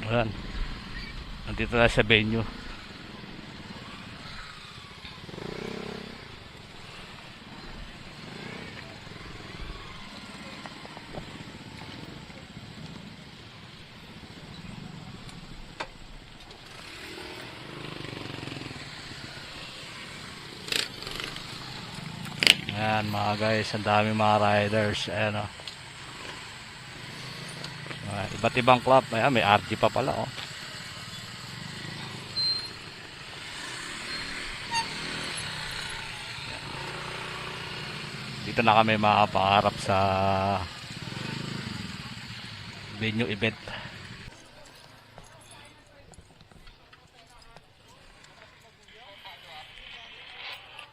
Ayan. Nandito na sa venue. Ayan mga guys, ang dami mga riders. Ayan o. Iba't ibang club. Ayan, may RG pa pala o. Dito na kami makapaharap sa venue event.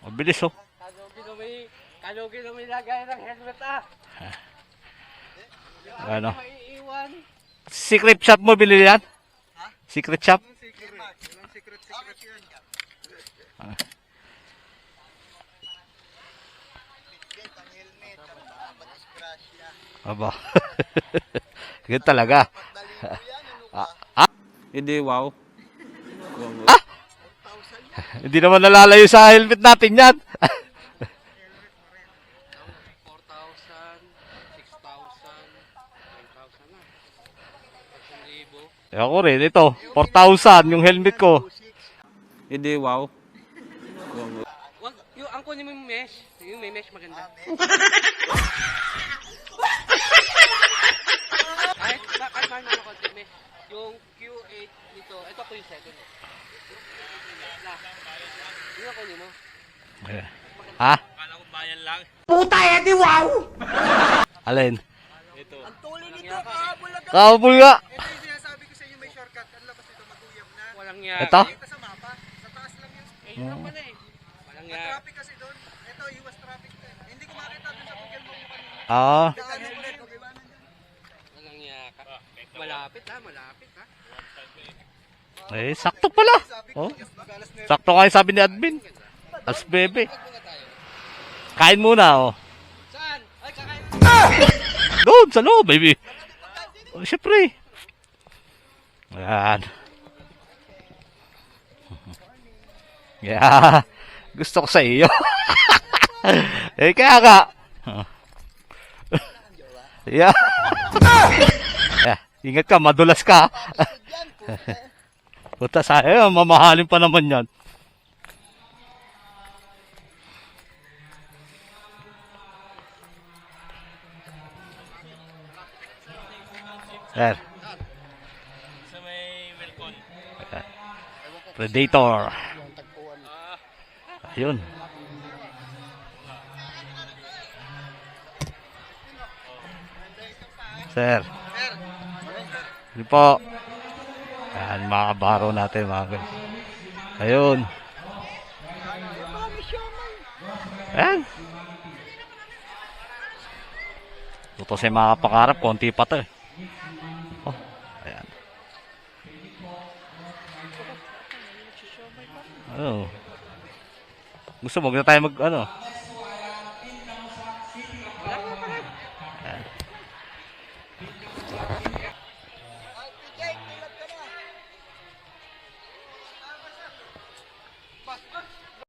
Mabilis oh. Kalugi na may lagay ng helmet Ano? Secret shop mo bilhin yan? Ha? Secret shop? Walang secret yun. Aba. Ganyan talaga. Hindi, wow. Hindi naman nalalayo sa helmet natin yan. 4,000, 6,000, 9,000 na. 8,000. Ako rin, ito. 4,000 yung helmet ko. Hindi, wow. Wag, yung angko niyo yung mesh. Yung may mesh maganda. kahit mahal na konti mesh. Yung Q8 nito, ito ko yung second. Yung ako niyo mo. Ha? Kala ko bayan lang. Puta eh, di wow! Alin? Ito. Ang tuloy nito, kahabol na Kabul nga. Ito yung sinasabi ko sa inyo, may shortcut. Ang labas nito, maguyam na. Walang niya. Ito? Ito sa mapa, sa taas lang yun. Yun lang pala eh. Walang niya. Traffic kasi doon. Ito, iwas traffic. Hindi ko makita doon sa Google mo kanina. Ah. Daan ulit, pag-iwanan dyan. Walang niya. Malapit malapit ha. Eh, sakto pala. Oh. Sakto kayo sabi ni admin. As bebe. Kain muna oh. Saan? Ay, kakain. Doon, sa loob, baby. Oh, syempre. Ayan. Yeah. Gusto ko sa iyo. Eh, kaya nga. Yeah. Yeah. Ingat ka, madulas ka. Puta sa mamahalin pa naman yan. Sir. Sa may welcome. Predator. Ayun. Sir. Hindi po. Ayan, mga kabaro natin, mga guys. Ayun. Ayan. Ito sa mga pangarap, konti pa to eh. Oh, ayan. Oh. Gusto mo, na tayo mag, ano?